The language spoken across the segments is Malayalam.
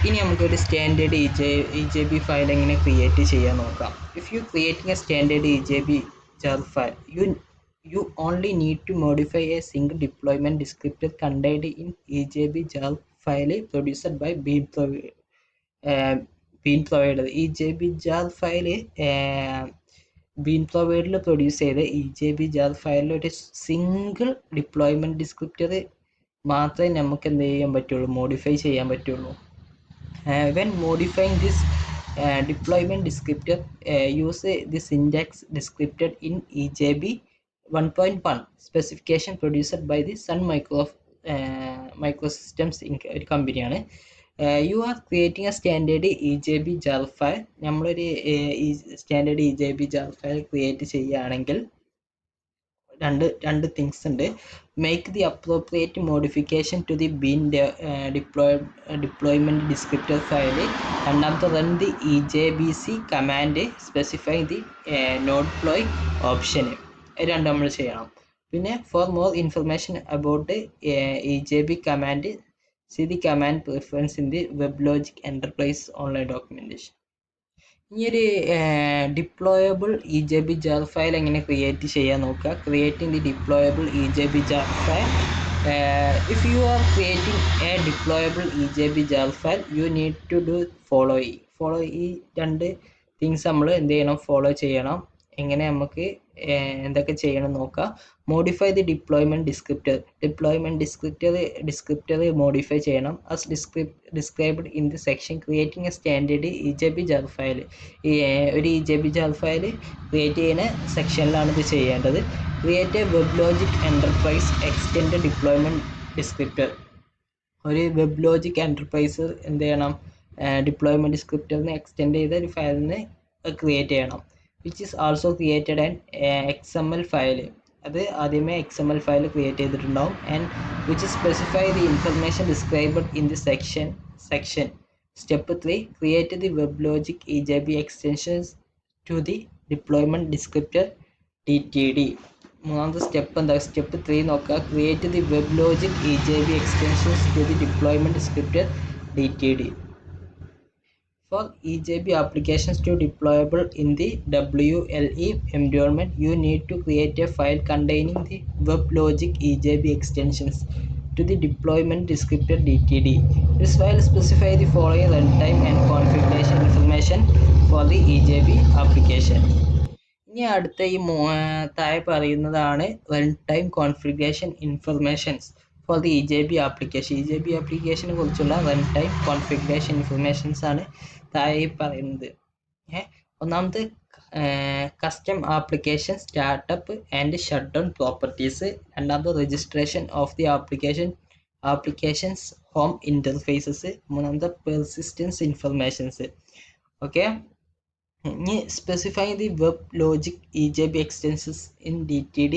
ഇനി നമുക്കൊരു സ്റ്റാൻഡേർഡ് EJB ഫയൽ എങ്ങനെ ക്രിയേറ്റ് ചെയ്യാൻ നോക്കാം. If you creating a standard EJB jar file, you only need to modify a single deployment descriptor contained in EJB jar file produced by bean provider. EJB jar file bean പ്രൊവൈഡറിൽ പ്രൊഡ്യൂസ് ചെയ്ത EJB jar ഫയലിൽ ഒരു സിംഗിൾ ഡിപ്ലോയ്മെൻറ്റ് ഡിസ്ക്രിപ്റ്റർ മാത്രമേ നമുക്ക് എന്ത് ചെയ്യാൻ പറ്റുള്ളൂ, മോഡിഫൈ ചെയ്യാൻ പറ്റുള്ളൂ. When modifying this deployment descriptor, use the syntax descripted in EJB 1.1 specification produced by the Sun Microsystems Inc. ഒരു കമ്പനിയാണ്. You are creating a standard EJB jar file. നമ്മളൊരു standard EJB jar file create ചെയ്യുകയാണെങ്കിൽ രണ്ട് തിങ്സ് ഉണ്ട്. Make the appropriate modification to the bean deployment descriptor file. രണ്ടാമത്തെ run the EJBC command specify the not deploy option. രണ്ടും നമ്മൾ ചെയ്യണം. പിന്നെ for more information about EJB command, see the command preference in the WebLogic Enterprise online documentation. ഈ ഒരു ഡിപ്ലോയബിൾ EJB jar ഫയൽ എങ്ങനെ ക്രിയേറ്റ് ചെയ്യാൻ നോക്കുക. Creating the deployable EJB jar file. If you are creating a deployable EJB jar file, you need to do follow ഈ രണ്ട് തിങ്സ് നമ്മൾ എന്ത് ചെയ്യണം, ഫോളോ ചെയ്യണം. എങ്ങനെ നമുക്ക് എന്തൊക്കെ ചെയ്യണം നോക്കാം. Modify the deployment descriptor modify ചെയ്യണം. As described in the section creating a standard EJB jar file. ഒരു EJB jar ഫയൽ ക്രിയേറ്റ് ചെയ്യുന്ന സെക്ഷനിലാണ് ഇത് ചെയ്യേണ്ടത്. Create a WebLogic Enterprise extend deployment descriptor. ഒരു വെബ്ലോജിക് എൻ്റർപ്രൈസ് എന്ത് ചെയ്യണം, ഡിപ്ലോയ്മെൻറ്റ് ഡിസ്ക്രിപ്റ്ററിനെ എക്സ്റ്റെൻഡ് ചെയ്ത ഒരു ഫയലിനെ ക്രിയേറ്റ് ചെയ്യണം. Which is also created an XML file. അത് ആദ്യമേ XML ഫയൽ ക്രിയേറ്റ് ചെയ്തിട്ടുണ്ടാവും. And which specify the information described in the section. Step 3 create the WebLogic EJB extensions to the deployment descriptor DTD. മൂന്നാമത്തെ സ്റ്റെപ്പ് എന്താ, സ്റ്റെപ്പ് 3 നോക്കുക. Create the WebLogic EJB extensions to the deployment descriptor DTD. For EJB applications to deployable in the WLE environment, you need to create a file containing the WebLogic EJB extensions to the deployment descriptor DTD. This file specifies the following runtime and configuration information for the EJB application. ഇനി അടുത്ത ഈ താഴെ പറയുന്നതാണ് run time configuration informations for the EJB application. EJB ആപ്ലിക്കേഷനെ കുറിച്ചുള്ള റൺ ടൈം കോൺഫിഗറേഷൻ ഇൻഫർമേഷൻസ് ആണ് താഴെ പറയുന്നത്. ഒന്നാമത് custom application startup and shut down properties. രണ്ടാമത് registration of the applications home interfaces. മൂന്നാമത് പെർസിസ്റ്റൻസ് ഇൻഫർമേഷൻസ്. ഓക്കെ, ഇനി specify the web logic EJB extensions in DTD.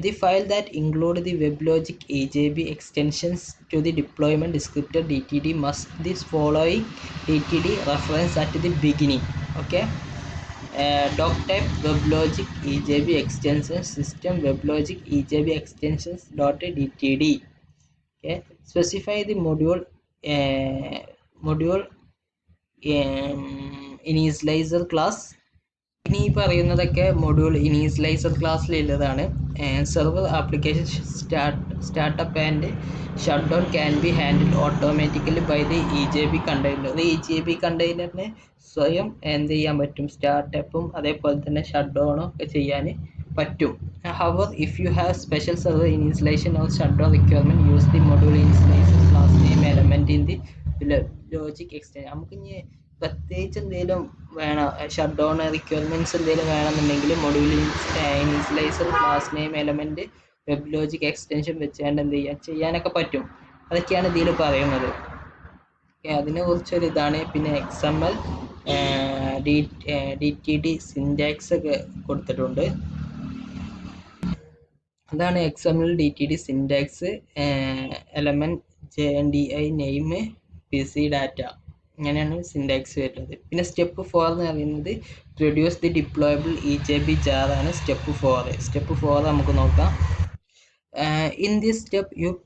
The file that include the WebLogic EJB extensions to the deployment descriptor DTD must this following DTD reference at the beginning. Okay, doc type WebLogic EJB extensions system WebLogic EJB extensions .dtd. Okay, specify the module initializer class. ഇനി ഈ പറയുന്നതൊക്കെ മൊഡ്യൂൾ ഇനീഷ്യലൈസർ ക്ലാസ്സിലുള്ളതാണ്. Server application startup and shut down can be handle automatically by the EJB container. EJB കണ്ടെയ്നറിന് സ്വയം എന്ത് ചെയ്യാൻ പറ്റും, സ്റ്റാർട്ടപ്പും അതേപോലെ തന്നെ ഷട്ട് ഡൗണും ഒക്കെ ചെയ്യാൻ പറ്റും. However if you have special server initialisation or shut down requirement use the module initialiser class name element in the logic extension. നമുക്ക് ഇനി പ്രത്യേകിച്ച് എന്തെങ്കിലും വേണം, ഷട്ട് ഡൗൺ റിക്വയർമെൻറ്റ്സ് എന്തെങ്കിലും വേണമെന്നുണ്ടെങ്കിൽ module initialiser class name element WebLogic extension വെച്ചുകൊണ്ട് എന്ത് ചെയ്യാനൊക്കെ പറ്റും. അതൊക്കെയാണ് ഇതിൽ പറയുന്നത്. അതിനെ കുറിച്ചൊരു ഇതാണ്. പിന്നെ XML DTD സിൻറ്റാക്സ് ഒക്കെ കൊടുത്തിട്ടുണ്ട്. അതാണ് XML DTD syntax. Element JNDI name PC data, ഇങ്ങനെയാണ് സിൻറ്റാക്സ് വരുന്നത്. പിന്നെ സ്റ്റെപ്പ് 4 എന്ന് പറയുന്നത് produce the deployable EJB jar ആണ് സ്റ്റെപ്പ് 4. സ്റ്റെപ്പ് 4 നമുക്ക് നോക്കാം. In this step, you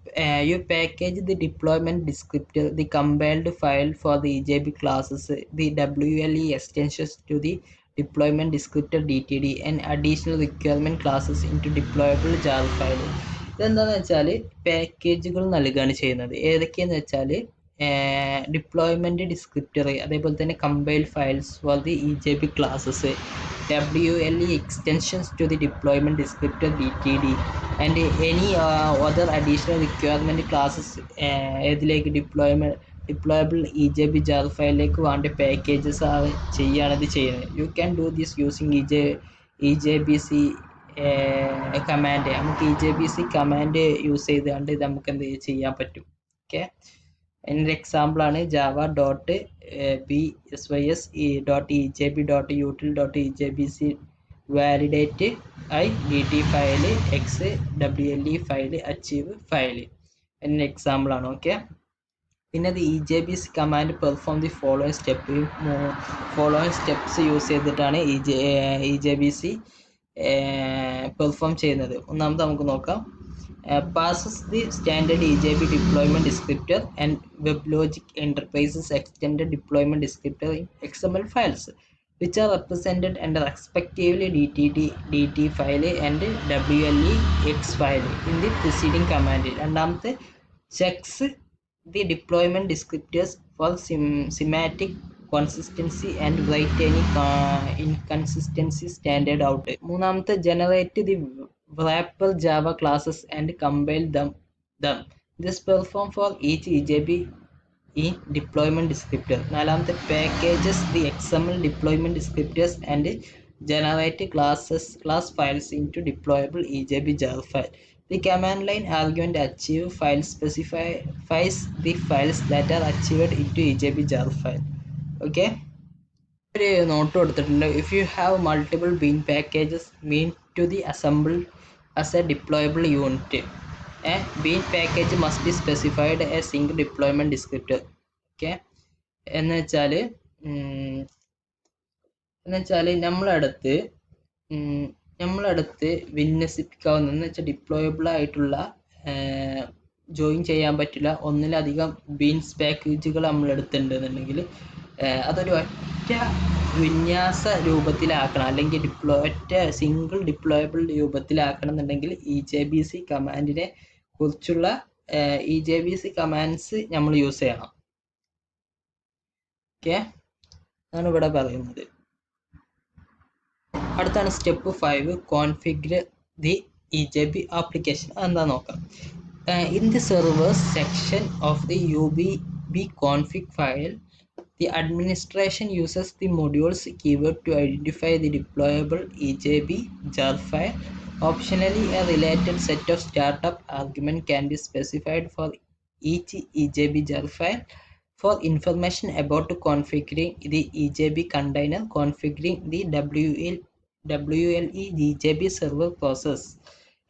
package the deployment descriptor, the compiled file for the EJB classes, the WLE extensions to the deployment descriptor DTD, and additional requirement classes into deployable jar file. ഇതെന്താണെന്ന് വെച്ചാൽ പാക്കേജുകൾ നൽകുകയാണ് ചെയ്യുന്നത്. ഏതൊക്കെയെന്ന് വെച്ചാൽ ഡിപ്ലോയ്മെൻറ്റ് ഡിസ്ക്രിപ്റ്റർ, അതേപോലെ തന്നെ compiled files for the EJB classes, WLE extensions to the deployment descriptor DTD, and any other additional requirement classes ഏതിലേക്ക് ഡിപ്ലോയബിൾ EJB ജാർ ഫയലിലേക്ക് വേണ്ട പാക്കേജസ് ചെയ്യാണ് ഇത് ചെയ്യുന്നത്. You can do this using EJBC command. നമുക്ക് EJBC കമാൻഡ് യൂസ് ചെയ്തുകൊണ്ട് ഇത് നമുക്ക് എന്ത് ചെയ്യാൻ പറ്റും. ഓക്കെ, അതിൻ്റെ എക്സാമ്പിളാണ് java.bsys.ejb.util.ejbc validate I dt file x WLE file achieve file. അതിൻ്റെ എക്സാമ്പിളാണ്. ഓക്കെ, പിന്നെ അത് EJBC command perform the following steps use ചെയ്തിട്ടാണ് EJBC പെർഫോം ചെയ്യുന്നത്. ഒന്നാമത് നമുക്ക് നോക്കാം. Passes the standard EJB deployment descriptor and WebLogic Enterprises extended deployment descriptor in XML files, which are represented under respectively DT file and WLE X file in the preceding command. രണ്ടാമത്തെ checks the deployment descriptors for semantic consistency and write any inconsistency standard out. മൂന്നാമത്തെ generate the wrapper Java classes and compile them. This perform for each EJB in deployment descriptor. നാലാമത്തെ packages the XML deployment descriptors and generate class files into deployable EJB jar file. The command line argument achieve file specifies the files that are achieved into EJB jar file. Okay, ഒരു നോട്ട് കൊടുത്തിട്ടുണ്ട്. If you have multiple bean packages mean to the assembled as a deployable unit, a bean package must be specified a single deployment descriptor. Okay, എന്ന് വെച്ചാൽ നമ്മളടുത്ത് വിന്യസിപ്പിക്കാവുന്ന വെച്ചാൽ ഡിപ്ലോയബിൾ ആയിട്ടുള്ള ജോയിൻ ചെയ്യാൻ പറ്റില്ല ഒന്നിലധികം ബീൻസ് പാക്കേജുകൾ നമ്മളെടുത്തിട്ടുണ്ടെന്നുണ്ടെങ്കിൽ അതൊരു ഒറ്റ വിന്യാസ രൂപത്തിലാക്കണം, അല്ലെങ്കിൽ ഒറ്റ സിംഗിൾ ഡിപ്ലോയബിൾ രൂപത്തിലാക്കണം എന്നുണ്ടെങ്കിൽ EJBC കമാൻഡിനെ കുറിച്ചുള്ള EJBC കമാൻഡ്സ് നമ്മൾ യൂസ് ചെയ്യണം. ഓക്കെ, അതാണ് ഇവിടെ പറയുന്നത്. അടുത്താണ് step 5, configure the EJB application. എന്താ നോക്കാം. In the servers section of the UBB config file, the administration uses the modules keyword to identify the deployable EJB jar file. Optionally, a related set of startup argument can be specified for each EJB jar file. For information about configuring the EJB container, configuring the WLE EJB server process,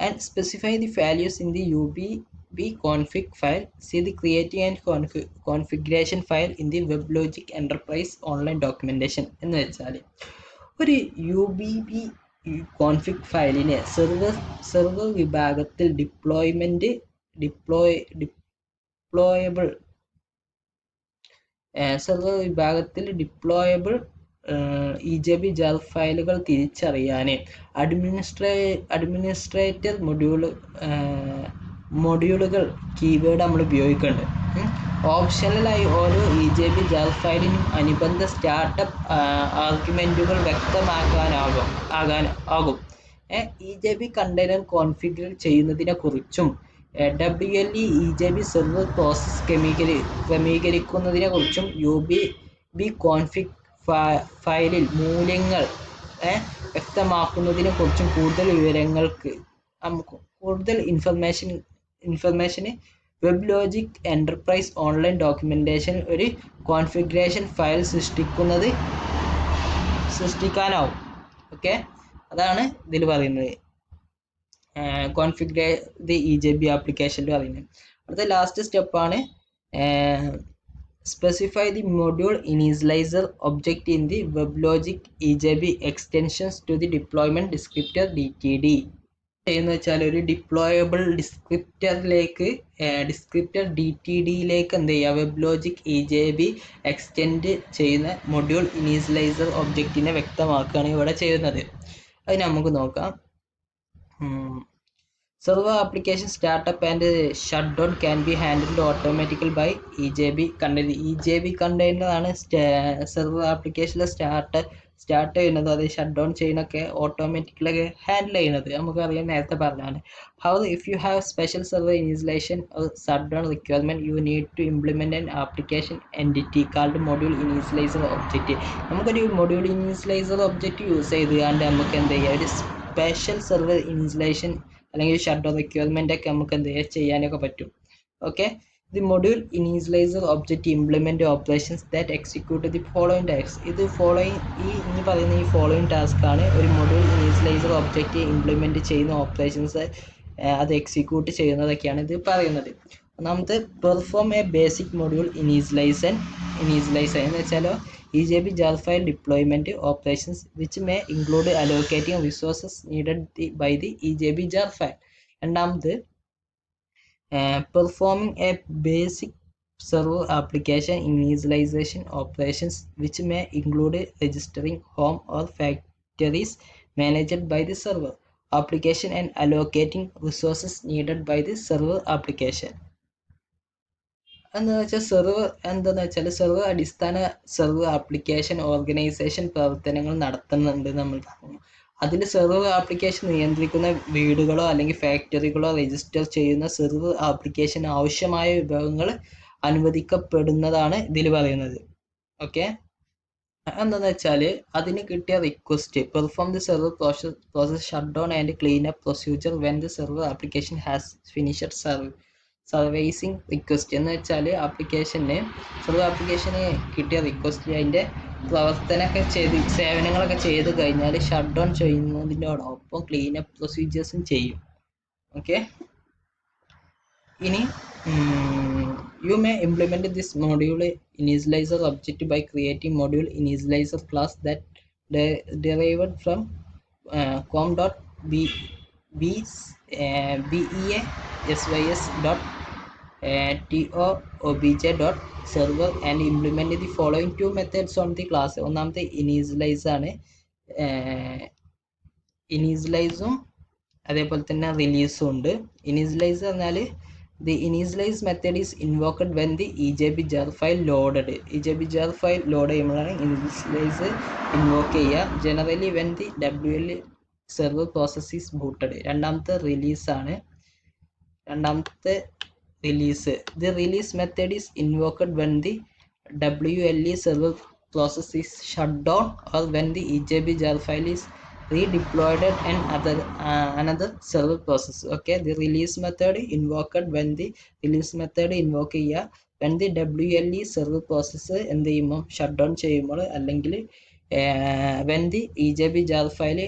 and specify the values in the UBB config file, see the creating and configuration file in the WebLogic Enterprise online documentation. എന്ന് വെച്ചാൽ ഒരു UBB config ഫയലിനെ സെർവർ വിഭാഗത്തിൽ ഡിപ്ലോയബിൾ EJB jar ഫയലുകൾ തിരിച്ചറിയാൻ അഡ്മിനിസ്ട്രേറ്റർ മൊഡ്യൂളുകൾ കീവേഡ് നമ്മൾ ഉപയോഗിക്കുന്നുണ്ട്. ഓപ്ഷണലായി ഓരോ EJB jar ഫയലിനും അനുബന്ധ സ്റ്റാർട്ടപ്പ് ആർഗ്യുമെൻറ്റുകൾ വ്യക്തമാക്കാനാകും. EJB കണ്ടെയ്നർ കോൺഫിഗർ ചെയ്യുന്നതിനെ കുറിച്ചും WLE EJB സെർവർ പ്രോസസ് ക്രമീകരിക്കുന്നതിനെ കുറിച്ചും UBB കോൺഫിഗ് ഫയലിൽ മൂല്യങ്ങൾ വ്യക്തമാക്കുന്നതിനെ കുറിച്ചും കൂടുതൽ ഇൻഫർമേഷന് വെബ്ലോജിക് എൻ്റർപ്രൈസ് ഓൺലൈൻ ഡോക്യുമെൻറ്റേഷൻ ഒരു കോൺഫിഗറേഷൻ ഫയൽ സൃഷ്ടിക്കാനാവും. ഓക്കെ, അതാണ് ഇതിൽ പറയുന്നത്, കോൺഫിഗർ ദി EJB ആപ്ലിക്കേഷനിൽ പറയുന്നത്. അടുത്ത ലാസ്റ്റ് സ്റ്റെപ്പാണ് specify the module initializer object in the WebLogic EJB extensions to the deployment descriptor DTD. ചെയ്യുന്ന വെച്ചാൽ ഒരു ഡിപ്ലോയബിൾ ഡിസ്ക്രിപ്റ്റർ DTDയിലേക്ക് എന്ത് ചെയ്യുക, വെബ് ലോജിക് EJB എക്സ്റ്റെൻഡ് ചെയ്യുന്ന മൊഡ്യൂൾ ഇനീഷ്യലൈസർ ഒബ്ജക്റ്റിനെ വ്യക്തമാക്കുകയാണ് ഇവിടെ ചെയ്യുന്നത്. അത് നമുക്ക് നോക്കാം. Server application startup and shutdown can be handled automatically by EJB container. EJB container ആണ് സെർവർ ആപ്ലിക്കേഷനിൽ സ്റ്റാർട്ട് ചെയ്യുന്നത്, അത് ഷട്ട് ഡൗൺ ചെയ്യുന്നൊക്കെ ഓട്ടോമാറ്റിക്കലി ഹാൻഡിൽ ചെയ്യുന്നത് നമുക്കറിയാം, നേരത്തെ പറഞ്ഞാണ്. However, if you have special server initialization or shutdown requirement, you need to implement an application entity called module initializer object. നമുക്കൊരു module initializer object യൂസ് ചെയ്തുകൊണ്ട് നമുക്ക് എന്ത് ചെയ്യാം, ഒരു സ്പെഷ്യൽ സെർവർ ഇൻസ്റ്റലേഷൻ അല്ലെങ്കിൽ ഷട്ട് ഡൗൺ റിക്വയർമെൻ്റ് ഒക്കെ നമുക്ക് എന്ത് ചെയ്യാനൊക്കെ പറ്റും. Okay, the module initialiser object implement operations that execute the following task. ഇത് ഇനി പറയുന്ന ഈ ഫോളോയിങ് ടാസ്ക് ആണ് ഒരു മൊഡ്യൂൾ ഇനീഷ്യലൈസർ ഒബ്ജക്റ്റ് ഇംപ്ലിമെൻറ്റ് ചെയ്യുന്ന ഓപ്പറേഷൻസ്, അത് എക്സിക്യൂട്ട് ചെയ്യുന്നതൊക്കെയാണ് ഇത് പറയുന്നത്. ഒന്നാമത്തെ perform a basic module initialisation എന്ന് വെച്ചാൽ EJB jar file deployment operations which may include allocating resources needed by the EJB jar file. രണ്ടാമത് performing a basic server application initialization operations which may include registering home or factories managed by the server application and allocating resources needed by the server application. എന്താണെന്ന് വെച്ചാൽ സെർവർ അടിസ്ഥാന സെർവർ ആപ്ലിക്കേഷൻ ഓർഗനൈസേഷൻ പ്രവർത്തനങ്ങൾ നടത്തുന്നുണ്ട് നമ്മൾ പറഞ്ഞു. അതിൽ സെർവർ ആപ്ലിക്കേഷൻ നിയന്ത്രിക്കുന്ന വീടുകളോ അല്ലെങ്കിൽ ഫാക്ടറികളോ രജിസ്റ്റർ ചെയ്യുന്ന സെർവർ ആപ്ലിക്കേഷൻ ആവശ്യമായ വിഭവങ്ങൾ അനുവദിക്കപ്പെടുന്നതാണ് ഇതിൽ പറയുന്നത്. ഓക്കെ, എന്താണെന്ന് വെച്ചാൽ അതിന് കിട്ടിയ request perform the server process shut down and clean up procedure when the server application has finished servicing request എന്ന് വെച്ചാൽ സെർവർ ആപ്ലിക്കേഷന് കിട്ടിയ റിക്വസ്റ്റ് അതിൻ്റെ പ്രവർത്തനമൊക്കെ സേവനങ്ങളൊക്കെ ചെയ്ത് കഴിഞ്ഞാൽ ഷട്ട് ഡൗൺ ചെയ്യുന്നതിനോടൊപ്പം ക്ലീനപ്പ് പ്രൊസീജിയേഴ്സും ചെയ്യും. ഓക്കെ, ഇനി you may implement this module initializer object by creating module initializer class that derived from com.beasys.toobj.server and implement the following two methods on the class. ഒന്നാമത്തെ ഇനീഷ്യലൈസ് ആണ്, ഇനീഷ്യലൈസും അതേപോലെ തന്നെ റിലീസും ഉണ്ട്. ഇനീഷ്യലൈസ് പറഞ്ഞാൽ the initialize method is invoked when the EJB jar file loaded. EJB jar file load ചെയ്യുമ്പോഴാണ് initialize invoke ചെയ്യുക. Generally when the WL server process is booted. രണ്ടാമത്തെ release. The release method is invoked when the WLE server process is shut down or when the EJB jar file is redeployed and another server process. Okay, the release method invoked when the release method invoke ചെയ്യുക when the WLE server process എന്ത് ചെയ്യുമ്പോൾ ഷട്ട് ഡൗൺ ചെയ്യുമ്പോൾ, അല്ലെങ്കിൽ when the EJB jar file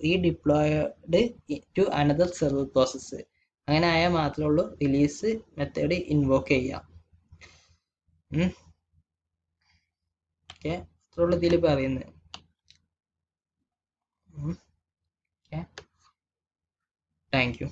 redeployed to another server process. അങ്ങനെ ആയാൽ മാത്രമേ ഉള്ളൂ റിലീസ് മെത്തേഡ് ഇൻവോക്ക് ചെയ്യുക. ഓക്കെ, അത്രയുള്ളൂ ഇതിൽ പറയുന്നത്. Okay, thank you.